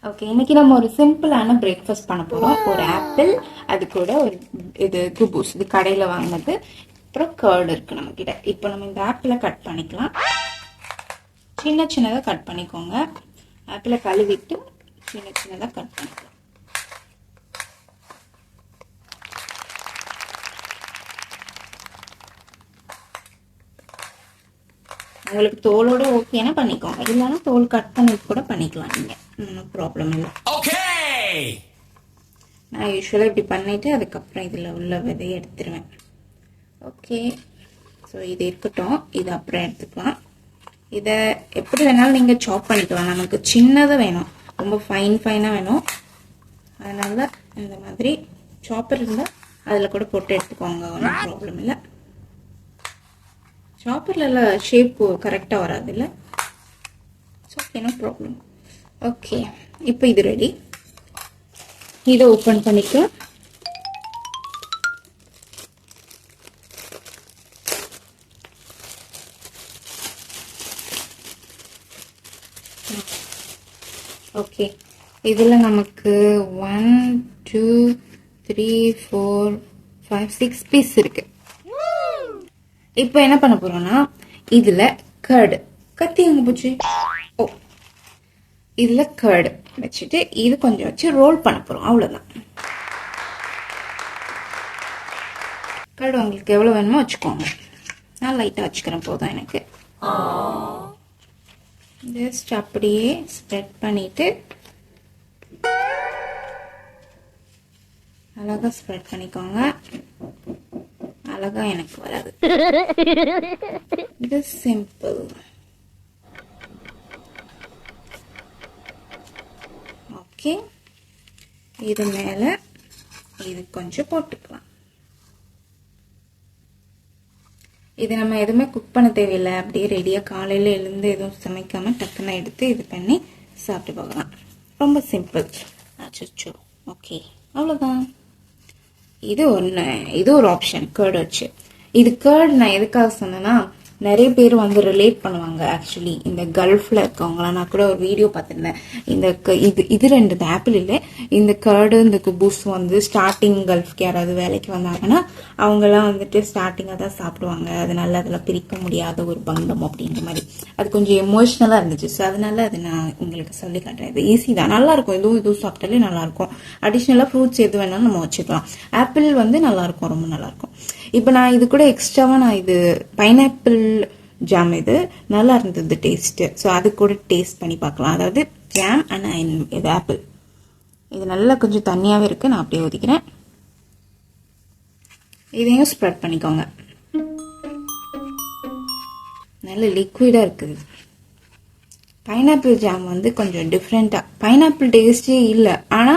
Okay, இன்னைக்கு நம்ம ஒரு சிம்பிளான பிரேக்ஃபாஸ்ட் பண்ண போறோம். ஒரு ஆப்பிள், அது கூட ஒரு இது குபூஸ், இது கடையில் வாங்கினது, அப்புறம் கர்டு இருக்கு நம்ம கிட்ட. இப்போ நம்ம இந்த ஆப்பிளை கட் பண்ணிக்கலாம். சின்ன சின்னதாக கட் பண்ணிக்கோங்க. ஆப்பிளை கழுவிட்டு சின்ன சின்னதாக கட் பண்ணிக்கலாம். உங்களுக்கு தோலோட ஓகேனா பண்ணிக்கோங்க, இல்லைன்னா தோல் கட் பண்ணிட்டு கூட பண்ணிக்கலாம். நீங்கள் ஒன்றும் ப்ராப்ளம் இல்லை. நான் யூஸ்வலாக இப்படி பண்ணிவிட்டு அதுக்கப்புறம் இதில் உள்ள விதையை எடுத்துருவேன். ஓகே, ஸோ இது இருக்கட்டும், இது அப்புறம் எடுத்துக்கலாம். இதை எப்படி வேணாலும் நீங்கள் சாப் பண்ணிக்கலாம். நமக்கு சின்னதாக வேணும், ரொம்ப ஃபைனாக வேணும். அதனால் இந்த மாதிரி சாப்பர் இருந்தால் அதில் கூட போட்டு எடுத்துக்கோங்க, ஒன்றும் ப்ராப்ளம் இல்லை. சாப்பரில் ஷேப்பு கரெக்டாக வராது இல்லை, so okay, no problem. Okay, இப்போ இது ரெடி. இதை ஓப்பன் பண்ணிக்கலாம். ஓகே, இதில் நமக்கு 1 2 3 4 5 6 பீஸ் இருக்கு. இப்போ என்ன பண்ண போறோம்னா, இதுல கர்டு, கத்தி எங்க போச்சு? ஓ, இதுல கர்டு வச்சுட்டு இது கொஞ்சம் வச்சு ரோல் பண்ண போறோம், அவ்வளவுதான். கர்டு உங்களுக்கு எவ்வளவு வேணுமோ வச்சுக்கோங்க. நான் லைட்டா வச்சுக்கிறேன், போதும் எனக்கு. ஜஸ்ட் அப்படியே ஸ்ப்ரெட் பண்ணிட்டு அழகா ஸ்ப்ரெட் பண்ணிக்கோங்க. அழகா எனக்கு வராது, இது சிம்பிள். ஓகே, இது மேல இது கொஞ்சம் போட்டுக்கலாம். இது நம்ம எதுவுமே குக் பண்ண தேவையில்லை, அப்படியே ரெடியா காலையில எழுந்து எதுவும் சமைக்காம டக்குன்னு எடுத்து இது பண்ணி சாப்பிட்டு போகலாம். ரொம்ப சிம்பிள். அச்சோ, ஓகே, அவ்வளோதான். இது ஒன்று, இது ஒரு ஆப்ஷன் கர்டு வச்சு. இது கர்டு நான் எதுக்காக சொன்னேன்னா, நிறைய பேர் வந்து ரிலேட் பண்ணுவாங்க. ஆக்சுவலி இந்த கல்ஃப்ல இருக்கவங்களாம் நான் கூட ஒரு வீடியோ பார்த்துருந்தேன். இந்த இது ரெண்டு ஆப்பிள் இல்லை, இந்த கர்டு இந்த குபூஸ் வந்து ஸ்டார்டிங் கல்ஃப்க்கு யாராவது வேலைக்கு வந்தாங்கன்னா அவங்கெல்லாம் வந்துட்டு ஸ்டார்டிங்காக தான் சாப்பிடுவாங்க. அதனால அதெல்லாம் பிரிக்க முடியாத ஒரு பந்தம் அப்படின்ற மாதிரி அது கொஞ்சம் எமோஷ்னலாக இருந்துச்சு. ஸோ அதனால அது நான் உங்களுக்கு சொல்லி காட்டுறேன். இது ஈஸி தான், நல்லா இருக்கும். இதுவும் சாப்பிட்டாலே நல்லா இருக்கும். அடிஷ்னலாக ஃப்ரூட்ஸ் எது வேணாலும் நம்ம வச்சுக்கலாம். ஆப்பிள் வந்து நல்லா இருக்கும், ரொம்ப நல்லா இருக்கும். இப்போ நான் இது கூட எக்ஸ்ட்ராவா நான் இது பைனாப்பிள் ஜாம், இது நல்லா இருந்தது டேஸ்ட். ஸோ அது கூட டேஸ்ட் பண்ணி பார்க்கலாம். அதாவது ஜாம் அண்ட் இது ஆப்பிள், இது நல்லா கொஞ்சம் தண்ணியாவே இருக்கு. நான் அப்படியே ஊதிக்கிறேன். இதையும் ஸ்ப்ரெட் பண்ணிக்கோங்க. நல்ல லிக்விடா இருக்குது. பைனாப்பிள் ஜாம் வந்து கொஞ்சம் டிஃப்ரெண்டா, பைனாப்பிள் டேஸ்டே இல்லை, ஆனா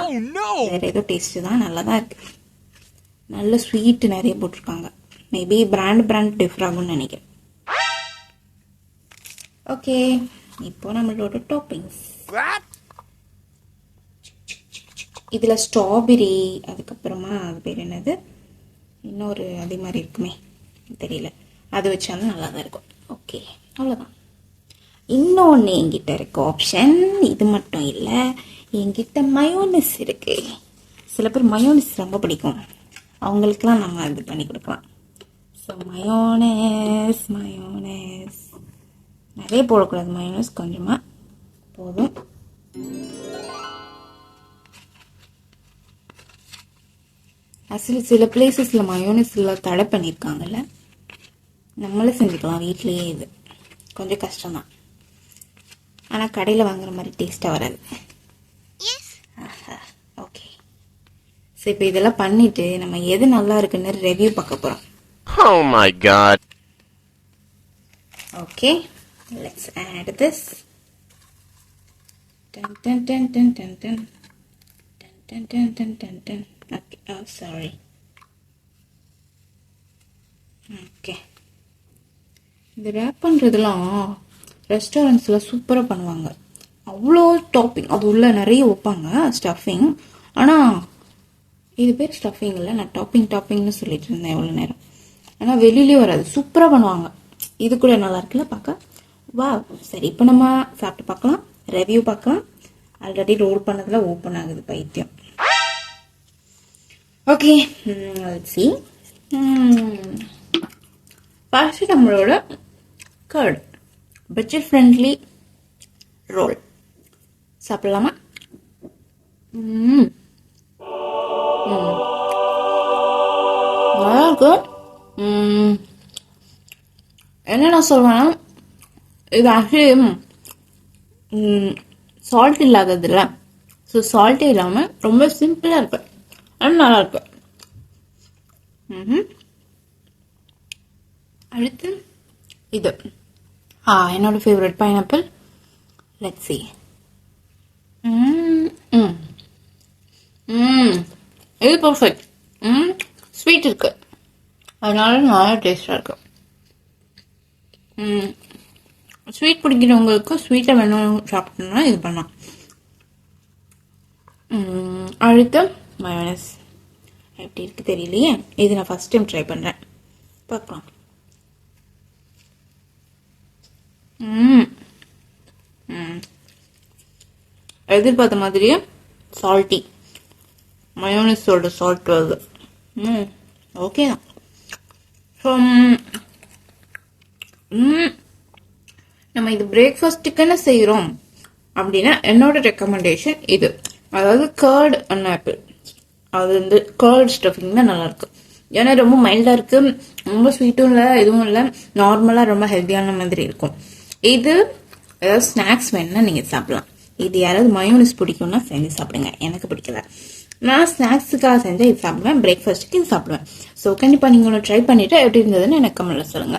வேற ஏதோ டேஸ்ட் தான், நல்லா தான் இருக்கு. நல்ல ஸ்வீட் நிறைய போட்டிருக்காங்க. மேபி பிராண்ட் டிஃபர் ஆகும்னு நினைக்கிறேன். ஓகே, இப்போ நம்மளோட டாப்பிங்ஸ். இதுல ஸ்ட்ராபெரி, அதுக்கப்புறமா அது பேர் என்னது, இன்னொரு அதே மாதிரி இருக்குமே தெரியல, அது வச்சாலும் நல்லா தான் இருக்கும். ஓகே, அவ்வளோதான். இன்னொன்று என்கிட்ட இருக்க ஆப்ஷன் இது மட்டும் இல்லை, என்கிட்ட மயோனிஸ் இருக்கு. சில பேர் மயோனிஸ் ரொம்ப பிடிக்கும், அவங்களுக்குலாம் நம்ம இது பண்ணி கொடுக்கலாம். ஸோ மயோனஸ் நிறைய போடக்கூடாது, மயோனஸ் கொஞ்சமாக போதும். ஆக்சுவலி சில பிளேசஸில் மயோனஸில் தடை பண்ணியிருக்காங்கல்ல, நம்மளே செஞ்சுக்கலாம் வீட்லேயே. இது கொஞ்சம் கஷ்டம்தான், ஆனால் கடையில் வாங்குற மாதிரி டேஸ்ட்டாக வராது. ஓகே, ஸோ இப்போ இதெல்லாம் பண்ணிட்டு நம்ம எது நல்லா இருக்குன்னு ரிவ்யூ பார்க்க போகிறோம். Oh my god. Okay, let's add this. Dun dun dun dun dun dun. Dun dun dun dun dun. Okay, oh sorry. Okay. இந்த ரேப் பண்ணுறதுலாம் ரெஸ்டாரண்ட்ஸில் சூப்பராக பண்ணுவாங்க. அவ்வளோ டாப்பிங் அது உள்ள நிறைய வைப்பாங்க, ஸ்டஃபிங். ஆனால் இது பேர் ஸ்டஃபிங் இல்லை, நான் டாப்பிங்னு சொல்லிட்டு இருந்தேன் எவ்வளோ நேரம். ஆனால் வெளியிலே வராது, சூப்பராக பண்ணுவாங்க. இது கூட நல்லா இருக்குல்ல பார்க்க. வா, சரி, இப்போ நம்ம சாப்பிட்டு பார்க்கலாம், ரிவ்யூ பார்க்கலாம். ஆல்ரெடி ரோல் பண்ணதில் ஓப்பன் ஆகுது பைத்தியம். Okay, let's see. ஃபர்ஸ்ட் நம்மளோட கர்ட் பட்ஜெட் ஃப்ரெண்ட்லி ரோல் சாப்பிடலாமா? நல்லா இருக்கு. என்ன நான் சொல்வேன்னா, இது ஆக்சுவலி சால்ட் இல்லாதது இல்லை. ஸோ சால்ட்டே இல்லாமல் ரொம்ப சிம்பிளாக இருக்கு. ஆனால் நல்லா இருக்கு. அடுத்து இது என்னோட ஃபேவரட் பைனாப்பிள். Let's see. இது பர்ஃபெக்ட். ஸ்வீட் இருக்கு, அதனால நல்லா டேஸ்டாக இருக்கு. ஸ்வீட் பிடிக்கிறவங்களுக்கு ஸ்வீட்டை வேணும் சாப்பிட்டோம்னா இது பண்ணலாம். அடுத்து மயோனஸ் எப்படி இருக்கு தெரியலையே. இது நான் ஃபர்ஸ்ட் டைம் ட்ரை பண்ணுறேன், பார்க்கலாம். எதிர்பார்த்த மாதிரியே சால்ட்டி, மயோனஸோட சால்ட் வருது. ஓகே தான். ஸோ நம்ம இது பிரேக்ஃபாஸ்ட்டுக்குன்னு செய்கிறோம் அப்படின்னா என்னோட ரெக்கமெண்டேஷன் இது. அதாவது கர்ட் அண்ட் ஆப்பிள். அது வந்து கர்ட் ஸ்டஃபிங் தான் நல்லா இருக்கு. ஏன்னா ரொம்ப மைல்டா இருக்கு, ரொம்ப ஸ்வீட்டும் இல்லை, எதுவும் இல்லை, நார்மலா ரொம்ப ஹெல்த்தியான மாதிரி இருக்கும். இது ஏதாவது ஸ்நாக்ஸ் வேணும்னா நீங்க சாப்பிடலாம். இது யாராவது மயோனஸ் பிடிக்கும்னா செஞ்சு சாப்பிடுங்க. எனக்கு பிடிக்கல, நான் ஸ்நாக்ஸுக்காக செஞ்சா இது சாப்பிடுவேன், பிரேக்ஃபாஸ்ட்டுக்கு இது சாப்பிடுவேன். ஸோ கண்டிப்பா நீங்களும் ட்ரை பண்ணிட்டு எப்படி இருந்ததுன்னு எனக்கு கமெண்ட்ல சொல்லுங்க.